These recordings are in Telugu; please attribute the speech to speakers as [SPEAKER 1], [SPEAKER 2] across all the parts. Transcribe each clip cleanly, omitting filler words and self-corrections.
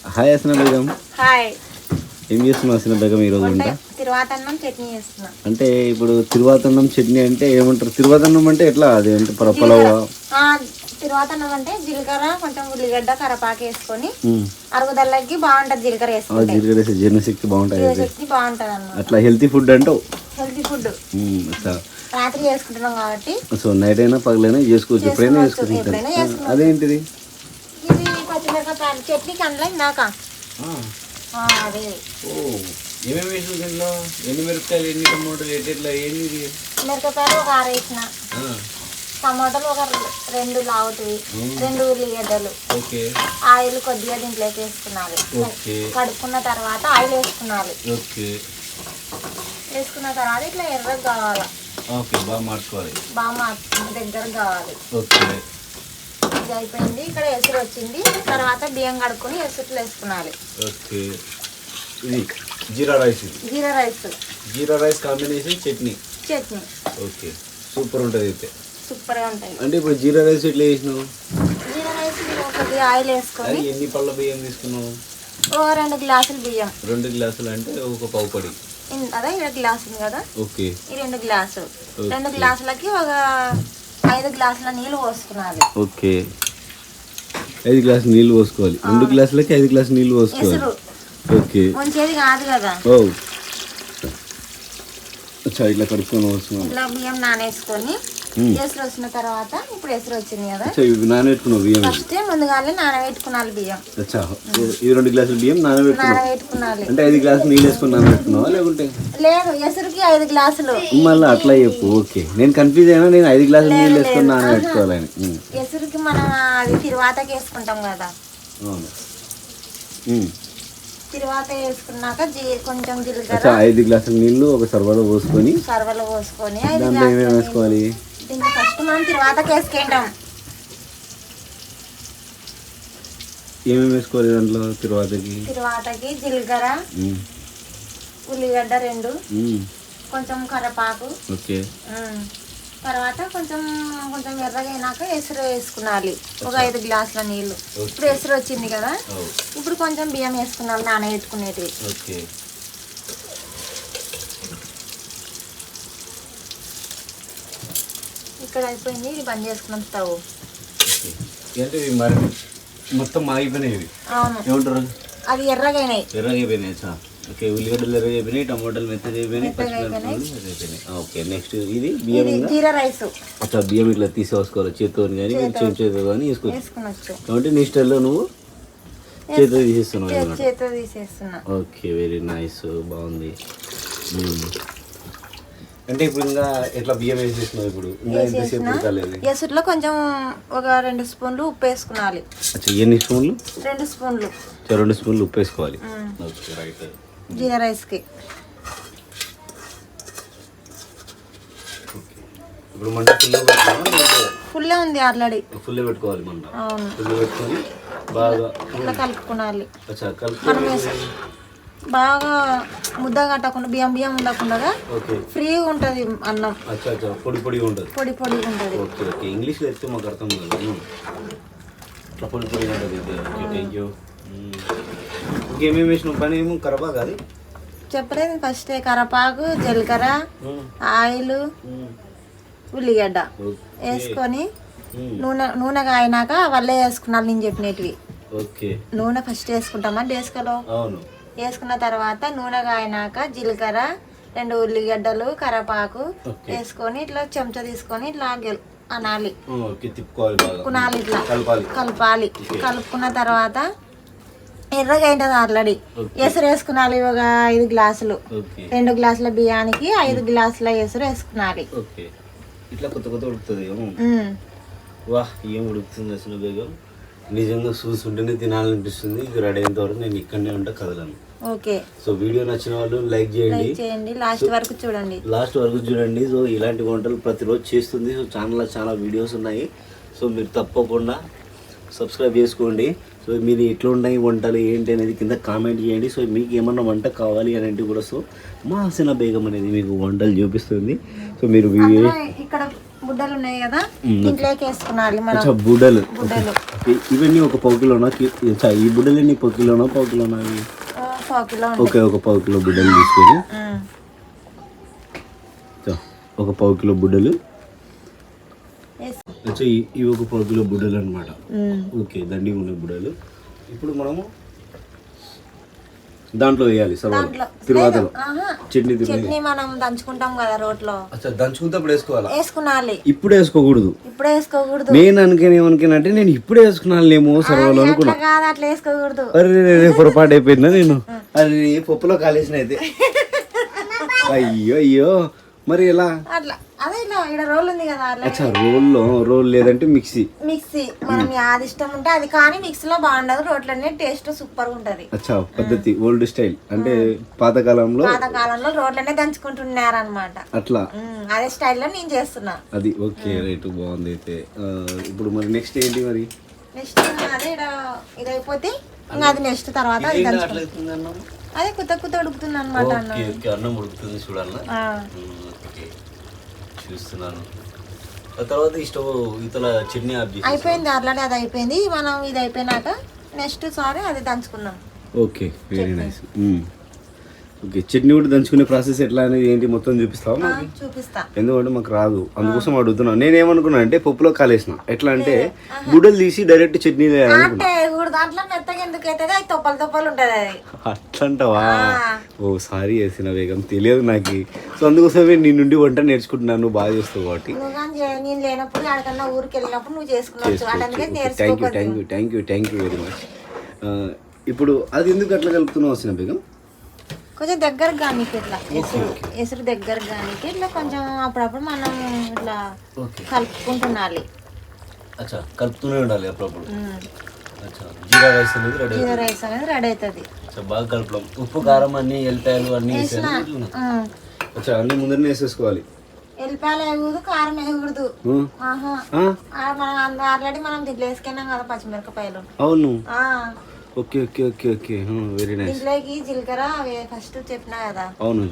[SPEAKER 1] హాయ్ హసీనా బేగం.
[SPEAKER 2] హాయ్.
[SPEAKER 1] ఏం చేస్తున్నావు హసీనా బేగం ఈరోజు వంట?
[SPEAKER 2] తిరువాతన్నం చట్నీ చేస్తున్నా.
[SPEAKER 1] అంటే ఇప్పుడు తిరువాతన్నం చట్నీ అంటే ఏమంటారు? తిరువాతన్నం అంటే ఎట్లా? అది అంటే పలావా?
[SPEAKER 2] తిరువాతన్నం అంటే జీలకర్ర కొంచెం ఉల్లిగడ్డ కరపాకు వేసుకొని అరుగుదలకి బాగుంటది. జీలకర్ర వేసుకుంటే
[SPEAKER 1] జీలకర్ర వేసి జీర్ణశక్తి బాగుంటుంది.
[SPEAKER 2] జీర్ణశక్తి బాగుంటది అన్నమాట.
[SPEAKER 1] అట్లా హెల్తీ ఫుడ్ అంటావు?
[SPEAKER 2] Healthy food.
[SPEAKER 1] అట్లా
[SPEAKER 2] రాత్రి చేసుకుంటున్నాం కాబట్టి
[SPEAKER 1] సో నైట్ అయినా పగలైనా చేసుకోవచ్చు, ఎప్పుడైనా చేసుకోవచ్చు. అదేంటిది?
[SPEAKER 2] ఇది పచ్చిమిరపకాయలు చట్నీకి అందులో ఇందాక అదే
[SPEAKER 1] ఏమేమి వేసిన దీంట్లో? ఎన్ని మిరపకాయలు, ఎన్ని టమోటాలు, ఎట్లా ఏంది?
[SPEAKER 2] మిరపకాయలు ఒక 6 వేసిన, టమాటాలు ఒక 2 లావుటివి, 2 ఉల్లిగడ్డలు, ఆయిల్ కొద్దిగా దీంట్లోకి వేసుకున్నాను. కడుక్కున్న తర్వాత ఆయిల్ వేసుకున్నాను. వేసుకున్న తర్వాత ఇట్లా ఎర్రగా కావాలి.
[SPEAKER 1] బాగా మార్చుకోవాలి.
[SPEAKER 2] దగ్గర కావాలి. ఇది అయిపోయింది. ఇక్కడ ఎసురు వచ్చింది. తర్వాత బియ్యం కడుక్కొని ఎసురులో వేసుకున్నాను.
[SPEAKER 1] ఇది jeera rice.
[SPEAKER 2] Jeera rice
[SPEAKER 1] combination chutney. Okay, super ఉంటుంది అయితే.
[SPEAKER 2] సూపర్గా ఉంటాయి.
[SPEAKER 1] అంటే ఇప్పుడు జీరా రైస్ ఎట్లా వేసినావు?
[SPEAKER 2] జీరా రైస్ కొద్దిగా ఆయిల్ వేసుకొని.
[SPEAKER 1] ఎన్ని పళ్ళ బియ్యం తీసుకున్నావు?
[SPEAKER 2] 2 గ్లాసులు బియ్యం.
[SPEAKER 1] 2 గ్లాసులు అంటే ఒక పావు పడి.
[SPEAKER 2] అదే 2 గ్లాసులు కదా.
[SPEAKER 1] ఓకే,
[SPEAKER 2] ఈ 2 గ్లాసులు. 2 గ్లాసులకి ఒక 5 గ్లాసుల నీళ్ళు పోసుకున్నాను.
[SPEAKER 1] ఓకే, 5 గ్లాసులు నీళ్ళు పోసుకోవాలి. 2 గ్లాసులకి 5 గ్లాసులు నీళ్ళు పోసుకోవాలి. ఓకే,
[SPEAKER 2] మంచిది కాదు కదా.
[SPEAKER 1] ఇట్లా కడుక్కొని వస్తున్నాం.
[SPEAKER 2] ఇట్లా బియ్యం నానేసుకొని ఎసురు వచ్చిన తర్వాత ఇప్పుడు ఎసురు వచ్చింది కదా,
[SPEAKER 1] నానబెట్టుకున్నావు బియ్యం.
[SPEAKER 2] ఫస్ట్ ముందుగానే నానబెట్టుకున్నాను బియ్యం.
[SPEAKER 1] ఈ 2 గ్లాసులు బియ్యం
[SPEAKER 2] నానబెట్టుకున్నాను.
[SPEAKER 1] అంటే 5 గ్లాసులు నీళ్ళు వేసుకుని నానబెట్టుకున్నావా లేకుంటే?
[SPEAKER 2] లేదు, ఎసురుకి 5 గ్లాసులు.
[SPEAKER 1] మళ్ళీ అట్లా చెప్పు. ఓకే, నేను కన్ఫ్యూజ్ అయినా. నేను 5 గ్లాసులు నీళ్ళు వేసుకుని నానబెట్టుకోవాలని.
[SPEAKER 2] ఎసురుకి మనం అది తిరువాతకి వేసుకుంటాం కదా.
[SPEAKER 1] అవును,
[SPEAKER 2] తిరువాత వేసుకున్నాక కొంచెం జీలకర్ర.
[SPEAKER 1] 5 గ్లాసుల నీళ్ళు ఒక సర్వలో పోసుకొని దాంట్లో ఏమేమి వేసుకోవాలి?
[SPEAKER 2] దీంట్లో ఫస్ట్ మనం తిరువాతకి వేసుకుంటాం.
[SPEAKER 1] ఏమేమి వేసుకోవాలి దాంట్లో? తిరువాతకి
[SPEAKER 2] జీలకర్ర, ఉల్లిగడ్డ 2, కొంచెం కరివేపాకు.
[SPEAKER 1] ఓకే,
[SPEAKER 2] తర్వాత కొంచెం ఎర్రగా అయినాక ఎసురు వేసుకున్నాలి. ఒక 5 గ్లాసుల నీళ్ళు. ఇప్పుడు ఎసురు వచ్చింది కదా, ఇప్పుడు కొంచెం బియ్యం వేసుకున్నాను నానబెట్టుకునేది. ఇక్కడ అయిపోయింది. ఇది బంద్ చేసుకున్నాం స్టవ్.
[SPEAKER 1] మొత్తం ఆగిపోయినాయి.
[SPEAKER 2] అవును,
[SPEAKER 1] ఏమంటారు?
[SPEAKER 2] అది ఎర్రగా అయినాయి.
[SPEAKER 1] ఓకే, ఉల్లిగడ్డలు ఎర్రగా అయిపోయినాయి, టమాటాలు మెత్తగా అయిపోయినాయి, పచ్చిమిరపకాయలు. ఓకే, నెక్స్ట్ ఇది బియ్యం.
[SPEAKER 2] జీరా రైస్.
[SPEAKER 1] బియ్యం ఇట్లా తీసుకోవాలి చేతితో కానీ చేతితో కానీ వేసుకోవచ్చు. కాబట్టి నీ స్టైల్లో నువ్వు చేతితో తీసేస్తున్నా. ఓకే, వెరీ నైస్, బాగుంది. అంటే ఇప్పుడు ఇంకా ఎట్లా బియ్యం వేసేసినావు? ఇప్పుడు
[SPEAKER 2] ఎసురులో కొంచెం ఒక 2 స్పూన్లు ఉప్పు వేసుకోవాలి.
[SPEAKER 1] ఎన్ని స్పూన్లు?
[SPEAKER 2] 2 స్పూన్లు.
[SPEAKER 1] 2 స్పూన్లు ఉప్పు వేసుకోవాలి. Okay, right.
[SPEAKER 2] జీరా రైస్కి
[SPEAKER 1] ఇప్పుడు మంట
[SPEAKER 2] ఫుల్లే ఉంది ఆల్రెడీ.
[SPEAKER 1] ఫుల్ పెట్టుకోవాలి మంట.
[SPEAKER 2] అవును,
[SPEAKER 1] ఫుల్ పెట్టుకొని బాగా
[SPEAKER 2] ఇట్లా కలుపుకోవాలి.
[SPEAKER 1] కలుపుకొని
[SPEAKER 2] బాగా ముద్ద కట్టకుండా బియ్యం ఉండకుండా ఫ్రీగా ఉంటుంది అన్నం.
[SPEAKER 1] పొడి ఉంటుంది.
[SPEAKER 2] పొడి ఉంటుంది.
[SPEAKER 1] ఓకే ఓకే, ఇంగ్లీష్లో చెప్తే మాకు అర్థం కాదు. ఇట్లా పొడి ఉంటుంది. Thank you. ఇంకేమేమి వేసిన పని? ఏమో కరివేపాకు అది
[SPEAKER 2] చెప్పలేదు ఫస్ట్. కరివేపాకు, జీలకర్ర, ఆయిల్, ఉల్లిగడ్డ వేసుకొని నూనె కాయినాక వల్లే వేసుకున్నాను నేను చెప్పినవి. నూనె ఫస్ట్ వేసుకుంటామా డేస్కలో. వేసుకున్న తర్వాత నూనె కాయినాక జీలకర్ర, 2 ఉల్లిగడ్డలు, కరివేపాకు వేసుకొని ఇట్లా చెంచా తీసుకొని ఇట్లా అనాలి, తిప్పుకోవాలి, ఇట్లా కలపాలి. కలుపుకున్న తర్వాత ఎర్రగా ఉంటుంది ఆల్రెడీ. ఎసురు వేసుకున్నాలి. ఒక 5 గ్లాసులు. 2 గ్లాసుల బియ్యానికి 5 గ్లాసుల ఎసురు వేసుకున్నాలి.
[SPEAKER 1] ఇట్లా కొత్త ఉడుకుతుంది. వా, ఏం ఉడుకుతుంది అసలు బేగం. నిజంగా చూస్తుంటేనే తినాలనిపిస్తుంది. ఇది రెడీ అయినంత వరకు నేను ఇక్కడనే ఉంటా, కదలను.
[SPEAKER 2] ఓకే,
[SPEAKER 1] సో వీడియో నచ్చిన వాళ్ళు లైక్ చేయండి,
[SPEAKER 2] లాస్ట్ వరకు చూడండి.
[SPEAKER 1] సో ఇలాంటి వంటలు ప్రతిరోజు చేస్తుంది. సో చాలా వీడియోస్ ఉన్నాయి. సో మీరు తప్పకుండా సబ్స్క్రైబ్ చేసుకోండి. సో మీరు ఎట్లా ఉన్నాయి వంటలు ఏంటి అనేది కింద కామెంట్ చేయండి. సో మీకు ఏమన్నా వంట కావాలి అని కూడా సో మా హసీనా బేగం అనేది మీకు వంటలు చూపిస్తుంది. సో మీరు
[SPEAKER 2] ఇక్కడ బుడ్డలు ఉన్నాయి కదా ఇంట్లోకి వేసుకున్నాలి మనం.
[SPEAKER 1] అచ్చా బుడ్డలు.
[SPEAKER 2] బుడ్డలు
[SPEAKER 1] ఇవన్నీ ఒక పావు కిలోనా? ఈ బుడ్డలు పావు కిలోనా? పావు కిలోనా?
[SPEAKER 2] పావు కిలో.
[SPEAKER 1] ఓకే, ఒక పావు కిలో బుడ్డలు తీసుకొని ఒక పావు కిలో బుడ్డలు. అచ్చా ఇవి ఒక పావు కిలో బుడ్డలు అనమాట. ఓకే, దండిగా ఉన్నాయి బుడ్డలు. ఇప్పుడు మనము దాంట్లో వేయాలి తిరువాతలో
[SPEAKER 2] చట్నీ మనం దంచుకుంటాం కదా రోట్లో.
[SPEAKER 1] దంచుకుంటప్పుడు
[SPEAKER 2] వేసుకోవాలి.
[SPEAKER 1] ఇప్పుడు వేసుకోకూడదు.
[SPEAKER 2] ఇప్పుడు వేసుకోకూడదు.
[SPEAKER 1] నేను ఏమనుకున్నానంటే నేను ఇప్పుడు వేసుకున్నానేమో సర్వలో అనుకున్నా.
[SPEAKER 2] అట్లా వేసుకోకూడదు.
[SPEAKER 1] అరే పొరపాటు అయిపోయిందా నేను? అది పప్పులో కాలేసిన అయితే. అయ్యో అయ్యో, మరి ఎలా?
[SPEAKER 2] అట్లా అదే ఇలా ఇక్కడ రోల్ ఉంది కదా.
[SPEAKER 1] అచ్చా రోల్ లేదంటే మిక్సీ
[SPEAKER 2] మనం యాది ఇష్టం ఉంటే అది, కానీ మిక్సీలో బాగుండదు, రోట్లనే టేస్ట్ సూపర్ గా ఉంటది.
[SPEAKER 1] అచ్చా పద్ధతి ఓల్డ్ స్టైల్ అంటే పాతకాలంలో
[SPEAKER 2] రోట్లనే దంచుకుంటున్నారు అనమాట.
[SPEAKER 1] అట్లా
[SPEAKER 2] అదే స్టైల్లో నేను చేస్తున్నా.
[SPEAKER 1] అది ఓకే రైట్, బాగుంది. అయితే ఇప్పుడు మరి నెక్స్ట్ ఏంటి? మరి
[SPEAKER 2] నెక్స్ట్ అదే ఇది అయిపోతే ఇంకా అది నెక్స్ట్ తర్వాత అది అదే కుత్త ఉడుకుతుంది అనమాట.
[SPEAKER 1] అన్నం ఉడుకుతుంది చూడాలి, చూస్తున్నాను. తర్వాత ఇష్టం ఇతల చట్నీ
[SPEAKER 2] అయిపోయింది ఆల్రెడీ, అది అయిపోయింది. మనం ఇది అయిపోయినాక నెక్స్ట్ సారీ అది దంచుకుందాం.
[SPEAKER 1] Okay, very nice. Okay, chutney కూడా దంచుకునే ప్రాసెస్ ఎట్లా అనేది ఏంటి మొత్తం చూపిస్తావా?
[SPEAKER 2] చూపిస్తా.
[SPEAKER 1] ఎందుకంటే మాకు రాదు, అందుకోసం అడుగుతున్నాను. నేనేమనుకున్నా అంటే పప్పులో కాలేసిన ఎట్లా అంటే బుడ్డలు తీసి డైరెక్ట్ చట్నీ అట్లంటావా? ఓ సారీ చేసిన వేగం తెలియదు నాకు. సో అందుకోసమే నీ నుండి వంట నేర్చుకుంటున్నాను. నువ్వు బాగా చేస్తావు కాబట్టి. Thank you very much. ఇప్పుడు అది ఎందుకు అట్లా కలుపుతున్నావు వచ్చిన బేగం?
[SPEAKER 2] కొంచెం దగ్గర కానీ ఇట్లా ఎసురు దగ్గర కానీ ఇట్లా కొంచెం అప్పుడప్పుడు మనం ఇట్లా కలుపుకుంటున్నాలి.
[SPEAKER 1] అచ్చా కలుపుతూనే ఉండాలి అప్పుడప్పుడు. జీరా రైస్ అనేది
[SPEAKER 2] రెడీ అవుతుంది.
[SPEAKER 1] బాగా కలపడం. ఉప్పు కారం అన్ని ఎల్లిపాయలు అన్ని అచ్చా అన్ని ముందరనే వేసేసుకోవాలి.
[SPEAKER 2] ఎల్లిపాయలు వేయకూడదు, కారం వేయకూడదు. మనం ఆల్రెడీ మనం దీంట్లో వేసుకున్నాం కదా పచ్చిమిరపకాయలు.
[SPEAKER 1] అవును. Okay okay okay okay, very nice.
[SPEAKER 2] దీంట్లోకి జీలకర్ర ఫస్ట్ చెప్పినా కదా.
[SPEAKER 1] అవును,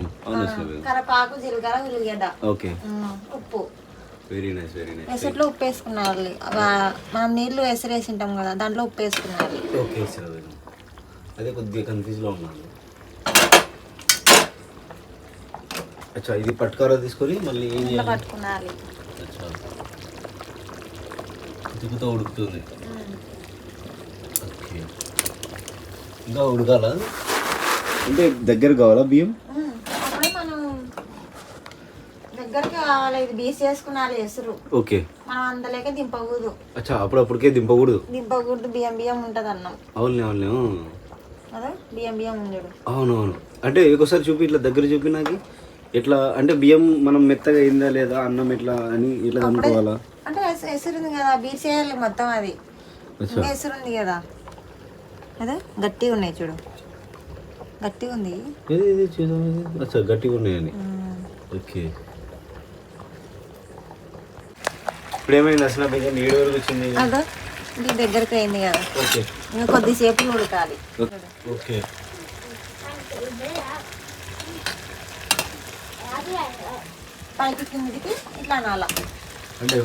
[SPEAKER 2] కరపాకు, జీలకర్ర, ఉల్లిగడ్డ,
[SPEAKER 1] ఓకే, ఉప్పు. Very nice very nice.
[SPEAKER 2] ఎసట్లో ఉప్పు వేసుకున్నాలి. మనం నీళ్లు వేసి ఉంటాం కదా, దాంట్లో ఉప్పు వేసుకున్నాలి.
[SPEAKER 1] ఓకే సార్, అదే కొద్దిగా కన్ఫ్యూజ్లో ఉన్నాను. అచ్చా ఇది పట్టుకారా తీసుకొని మళ్ళీ ఏం చేయాలి?
[SPEAKER 2] పట్టుకున్నాలి.
[SPEAKER 1] అచ్చా ఉడుకుతో ఉడుకుతుంది. ఓకే, ఇంకా ఉడకాల అంటే దగ్గర కావాలా బియ్యం?
[SPEAKER 2] అప్పుడే మనం దగ్గరికి కావాలి. ఇది బీస్ చేసుకున్నాలి ఎసురు.
[SPEAKER 1] ఓకే,
[SPEAKER 2] మనం అందులోకే దింపకూడదు.
[SPEAKER 1] అచ్చా అప్పుడప్పటికే దింపకూడదు.
[SPEAKER 2] బియ్యం ఉంటది అన్నం.
[SPEAKER 1] అవును
[SPEAKER 2] అదే బియ్యం ఉండడు.
[SPEAKER 1] అవునవును. అంటే ఒకసారి చూపి, ఇట్లా దగ్గర చూపి నాకు. ఎట్లా అంటే బియ్యం మనం మెత్తగా అయిందా లేదా, అన్నం ఎట్లా అని ఇట్లా అనుకోవాలా?
[SPEAKER 2] అంటే ఎసురుంది కదా, బీస్ చేయాలి మొత్తం. అది ఎసురుంది కదా, అదే గట్టిగా ఉన్నాయి చూడు, గట్టిగా ఉంది.
[SPEAKER 1] అచ్చా గట్టిగా ఉన్నాయని. ఓకే, ఇప్పుడు ఏమైంది అసలు? నీడు వరకు వచ్చింది
[SPEAKER 2] అదో ఇది దగ్గరికి అయింది కదా.
[SPEAKER 1] ఓకే,
[SPEAKER 2] ఇంకా కొద్దిసేపు ఉడకాలి.
[SPEAKER 1] ఓకే,
[SPEAKER 2] పైకి కిందికి ఇట్లా అనాల,
[SPEAKER 1] అంటే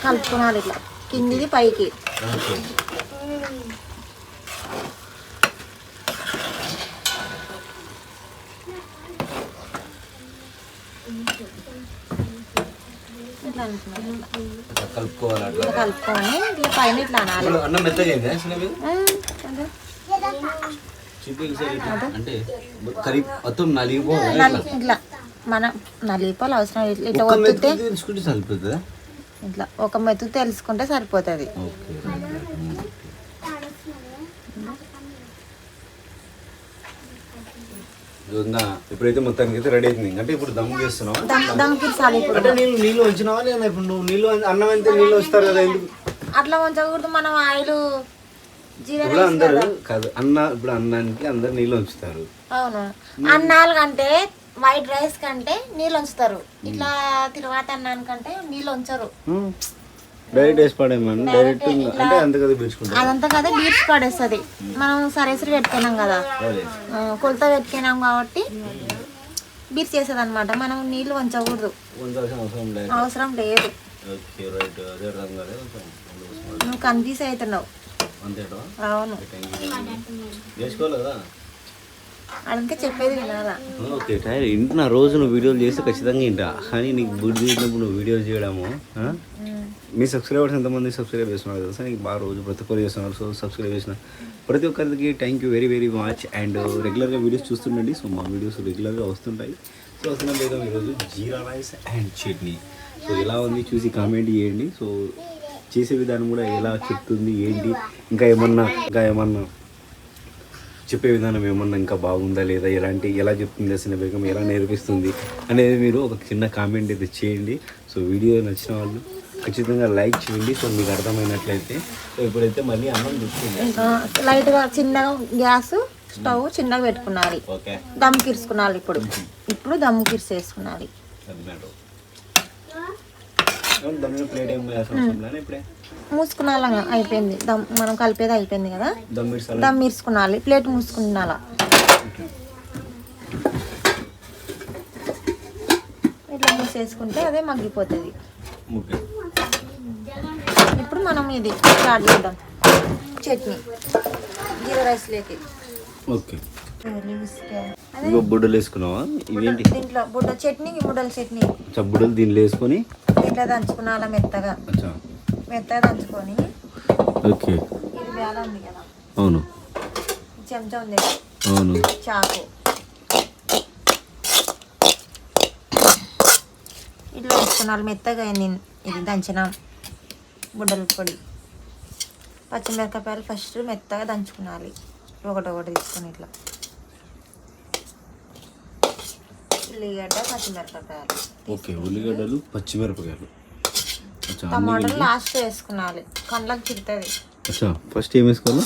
[SPEAKER 2] కలుపుకోవాలి ఇట్లా కిందిది పైకి. కలుపుకొని ఇట్లా పైన ఇట్లా అనాలి.
[SPEAKER 1] అన్నం మెత్తగా అంటే కర్రీ మొత్తం
[SPEAKER 2] ఇట్లా మనం నలిగిపోవాలి అవసరం. ఇట్లా ఒత్తితే
[SPEAKER 1] సరిపోతుందా?
[SPEAKER 2] ఇట్లా ఒక మెత్తు తెలుసుకుంటే సరిపోతుంది.
[SPEAKER 1] ఇప్పుడైతే మొత్తానికి అయితే రెడీ అవుతుంది. అంటే ఇప్పుడు దమ్ చేస్తున్నావా?
[SPEAKER 2] అంటే
[SPEAKER 1] నీళ్ళు ఉంచినావా లేదా? ఇప్పుడు నువ్వు నీళ్ళు అన్నం అయితే నీళ్ళు వస్తారు కదా, ఎందుకు
[SPEAKER 2] అట్లా ఉంచకూడదు? మనం ఆయిల్
[SPEAKER 1] ఇప్పుడు అందరు కాదు ఇప్పుడు అన్నానికి అందరు నీళ్ళు ఉంచుతారు.
[SPEAKER 2] అవును, అన్నాలు కంటే వైట్ రైస్ కంటే నీళ్ళు ఉంచుతారు. ఇట్లా తిరువాత అన్నానికంటే నీళ్ళు ఉంచరు.
[SPEAKER 1] డైరెక్ట్ వేసి పడేమని డైరెక్ట్ అంటే అంత కదా పీల్చుకుంటారు.
[SPEAKER 2] అదంతా కదా బీట్స్ పడేస్తుంది. మనం సరేసరి పెట్టుకున్నాం కదా, కొలత పెట్టుకున్నాం కాబట్టి బీర్ చేసేది అనమాట. మనం నీళ్ళు వంచకూడదు, అవసరం లేదు. నువ్వు కన్ఫ్యూజ్ అవుతున్నావు. అవును, అందుకే చెప్పేది వినాలా.
[SPEAKER 1] ఓకే టైర్ ఇంటున్నా, రోజు నువ్వు వీడియోలు చేస్తే ఖచ్చితంగా ఇంటా, కానీ నీకు బుద్ధి చేసినప్పుడు నువ్వు వీడియోలు చేయడము. మీ సబ్స్క్రైబర్స్ ఎంతమంది సబ్స్క్రైబ్ చేస్తున్నారు తెలుసా? నీకు బాగా రోజు ప్రతి ఒక్కరు చేస్తున్నారు. సో సబ్స్క్రైబ్ చేసిన ప్రతి ఒక్కరికి thank you very very much. And రెగ్యులర్గా వీడియోస్ చూస్తుండండి. సో మా వీడియోస్ రెగ్యులర్గా వస్తుంటాయి. సో వస్తున్న లేదా ఈరోజు జీరా రైస్ అండ్ చట్నీ. సో ఎలా ఉంది చూసి కామెంట్ చేయండి. సో చేసే విధానం కూడా ఎలా చెప్తుంది ఏంటి, ఇంకా ఏమన్నా చెప్పే విధానం ఏమన్నా ఇంకా బాగుందా లేదా, ఎలా చెప్తుంది హసీనా బేగం, ఎలా నేర్పిస్తుంది అనేది మీరు ఒక చిన్న కామెంట్ అయితే చేయండి. సో వీడియో నచ్చిన వాళ్ళు ఖచ్చితంగా లైక్ చేయండి. సో మీకు అర్థమైనట్లయితే. సో ఇప్పుడైతే మళ్ళీ అన్నం చూసుకుంటాం.
[SPEAKER 2] లైట్గా చిన్నగా గ్యాస్ స్టవ్ చిన్నగా పెట్టుకున్నాలి.
[SPEAKER 1] ఓకే,
[SPEAKER 2] దమ్ కిరుచుకున్నాలి. ఇప్పుడు దమ్ కిర్స్ వేసుకున్నాలి.
[SPEAKER 1] ప్లేట్ ఏం ఇప్పుడే
[SPEAKER 2] మూసుకున్నాలా, అయిపోయింది. దమ్ మనం కలిపేది అయిపోయింది కదా, దమ్ ఇరుచుకున్నాలి. ప్లేట్ మూసుకున్నాలా. ఇట్లా మూసేసుకుంటే అదే మగ్గిపోతుంది. ఇప్పుడు మనం ఇది స్టార్ట్ చేద్దాం. చట్నీ జీరా రైస్ లేకి.
[SPEAKER 1] ఓకే, బుడ్డలు వేసుకున్నావా? ఇవేంటి
[SPEAKER 2] దీంట్లో బుడ్డ చట్నీకి బుడ్డల చట్నీ.
[SPEAKER 1] బుడ్డలు దీనిలో వేసుకొని
[SPEAKER 2] ఇట్లా దంచుకున్నాలా మెత్తగా దంచుకొని.
[SPEAKER 1] ఓకే,
[SPEAKER 2] ఇది వేల ఉంది కదా,
[SPEAKER 1] అవును,
[SPEAKER 2] చెంచా ఉంది,
[SPEAKER 1] అవును,
[SPEAKER 2] చాకు ఇట్లా వేసుకున్నాను. మెత్తగా అయింది ఇది దంచిన బుడ్డల పొడి. పచ్చిమిరపకాయలు ఫస్ట్ మెత్తగా దంచుకున్నాలి. ఒకటి తీసుకొని ఇట్లా ఉల్లిగడ్డ పచ్చిమిరపకాయలు.
[SPEAKER 1] ఓకే, ఉల్లిగడ్డలు పచ్చిమిరపకాయలు,
[SPEAKER 2] టమాటాలు లాస్ట్ వేసుకున్నాలి. కండ్లకు చిరుతుంది.
[SPEAKER 1] ఫస్ట్ ఏం వేసుకోవాలి?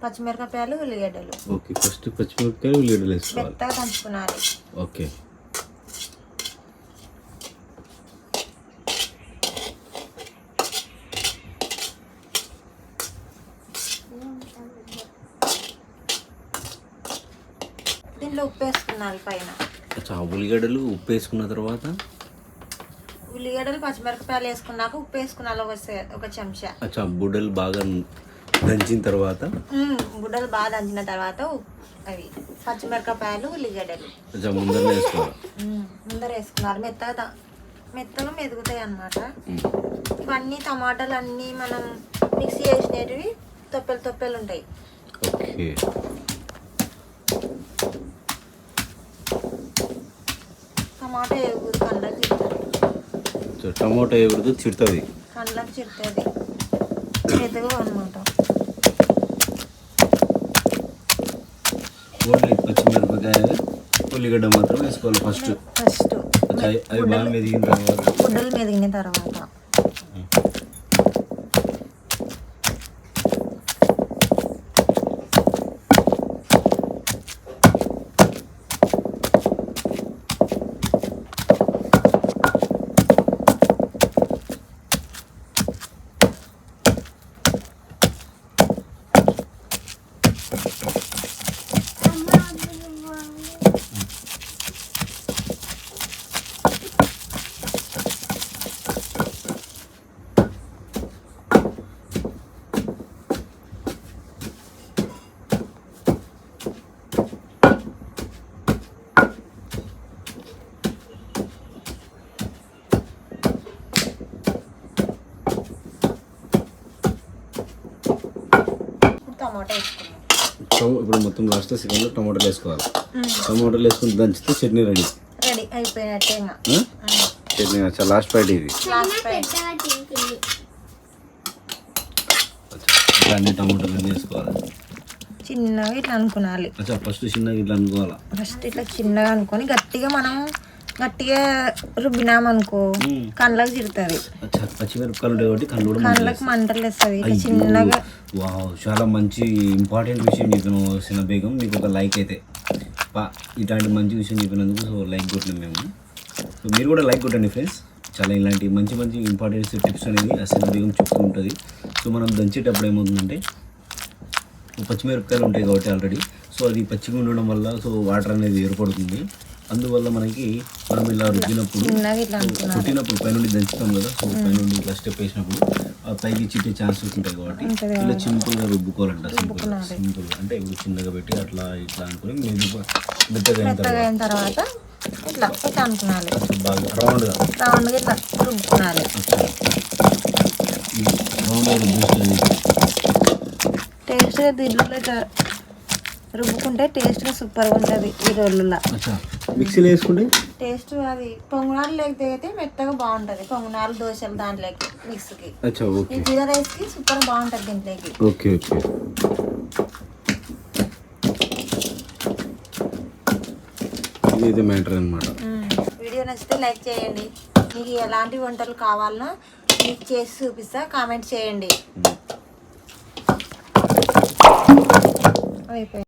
[SPEAKER 2] పచ్చిమిరపకాయలు ఉల్లిగడ్డలు.
[SPEAKER 1] ఓకే, ఫస్ట్ పచ్చిమిరపకాయలు ఉల్లిగడ్డలు వేసుకోవాలి.
[SPEAKER 2] మెత్తగా దంచుకున్నాలి.
[SPEAKER 1] ఓకే,
[SPEAKER 2] దీంట్లో ఉప్పు వేసుకున్నాలి పైన.
[SPEAKER 1] ఉల్లిగడ్డలు ఉప్పు వేసుకున్న తర్వాత
[SPEAKER 2] ఉల్లిగడ్డలు పచ్చిమిరపకాయలు వేసుకున్నాక ఉప్పు వేసుకున్నాను ఒక చెంచా.
[SPEAKER 1] బుడ్డలు బాగా దంచిన తర్వాత
[SPEAKER 2] అవి పచ్చిమిరపకాయలు ఉల్లిగడ్డలు ముందర వేసుకున్నారు. మెత్తగా మెదుగుతాయి అన్నమాట. ఇవన్నీ టమాటాలు అన్నీ మనం మిక్సీ చేసినవి తొప్పెలు ఉంటాయి.
[SPEAKER 1] టమాటా ఎగురుతూ చిడుతుంది,
[SPEAKER 2] కండ్లకు చిడుతుంది, మెదుగు అనమాట.
[SPEAKER 1] ఓన్లీ పచ్చిమిరపకాయ ఉల్లిగడ్డ మాత్రం వేసుకోవాలి ఫస్ట్. అవి బాగా మెదిగిన తర్వాత
[SPEAKER 2] గుడ్డలు మెదిగిన తర్వాత టమాటా వేసుకున్నాం.
[SPEAKER 1] ఇప్పుడు మొత్తం లాస్ట్ సెకండ్లో టమాటాలు వేసుకోవాలి. టమాటాలు వేసుకుని దంచితే చట్నీ రెడీ
[SPEAKER 2] అయిపోయినట్టే.
[SPEAKER 1] చట్నీ లాస్ట్ పాయింట్ ఇది. అన్ని టమాటాలు అన్నీ వేసుకోవాలి.
[SPEAKER 2] చిన్నగా ఇట్లా అనుకోవాలి.
[SPEAKER 1] ఫస్ట్ చిన్నగా ఇట్లా అనుకోవాలి.
[SPEAKER 2] ఫస్ట్ ఇట్లా చిన్నగా అనుకొని గట్టిగా రుబ్బినామనుకో కండ్లకు చిరుతుంది.
[SPEAKER 1] పచ్చిమిరపకాయలు ఉంటాయి కాబట్టి
[SPEAKER 2] కండ్లకు మంటలు వేస్తుంది. చిన్నగా
[SPEAKER 1] చాలా మంచి ఇంపార్టెంట్ విషయం చెప్పిన హసీనా బేగం. మీకు ఒక లైక్ అయితే ఇట్లాంటి మంచి విషయం చెప్పినందుకు. సో లైక్ కొట్టినాం మేము. సో మీరు కూడా లైక్ కొట్టండి ఫ్రెండ్స్. చాలా ఇలాంటి మంచి మంచి ఇంపార్టెంట్ టిప్స్ అనేది హసీనా బేగం చెప్తూ ఉంటుంది. సో మనం దంచేటప్పుడు ఏమవుతుందంటే పచ్చిమిరపకాయలు ఉంటాయి కాబట్టి ఆల్రెడీ, సో అది పచ్చిగా ఉండడం వల్ల సో వాటర్ అనేది ఏర్పడుతుంది. అందువల్ల మనకి మనం ఇలా రుబ్బినప్పుడు
[SPEAKER 2] చిన్నగా ఇట్లా అనుకున్నాను.
[SPEAKER 1] పుట్టినప్పుడు పైనుండి దంచుతాం కదా, సో పైనుండి ఇట్లా స్టెప్ వేసినప్పుడు ఆ పైకి చిట్టే ఛాన్సెస్ ఉంటాయి కాబట్టి ఇలా సింపుల్గా రుబ్బుకోవాలంట. సింపుల్ అంటే ఇప్పుడు చిన్నగా పెట్టి అట్లా ఇట్లా అనుకుని మెత్తగా
[SPEAKER 2] అయిన తర్వాత ఇట్లా ఇట్లా అనుకున్నాను.
[SPEAKER 1] బాగా రౌండ్గా
[SPEAKER 2] ఇట్లా రుబ్బుకున్నాను. టేస్ట్గా దీంట్లో ఇట్లా రుబ్బుకుంటే టేస్ట్గా సూపర్గా ఉంటుంది. ఈ రోజుల్లో
[SPEAKER 1] మిక్సీలో వేసుకుంటే
[SPEAKER 2] టేస్ట్ అది పొంగనాలు లేకపోతే అయితే మెత్తగా బాగుంటుంది. పొంగనాలు దోశలు దాంట్లోకి మిక్స్కి ఈ జీరా రైస్కి సూపర్ బాగుంటుంది దీంట్లోకి.
[SPEAKER 1] Okay okay. ఇది మ్యాటర్ అనమాట.
[SPEAKER 2] వీడియో నచ్చితే లైక్ చేయండి. మీకు ఎలాంటి వంటలు కావాలనో మీకు చేసి చూపిస్తా, కామెంట్ చేయండి. అయిపోయింది.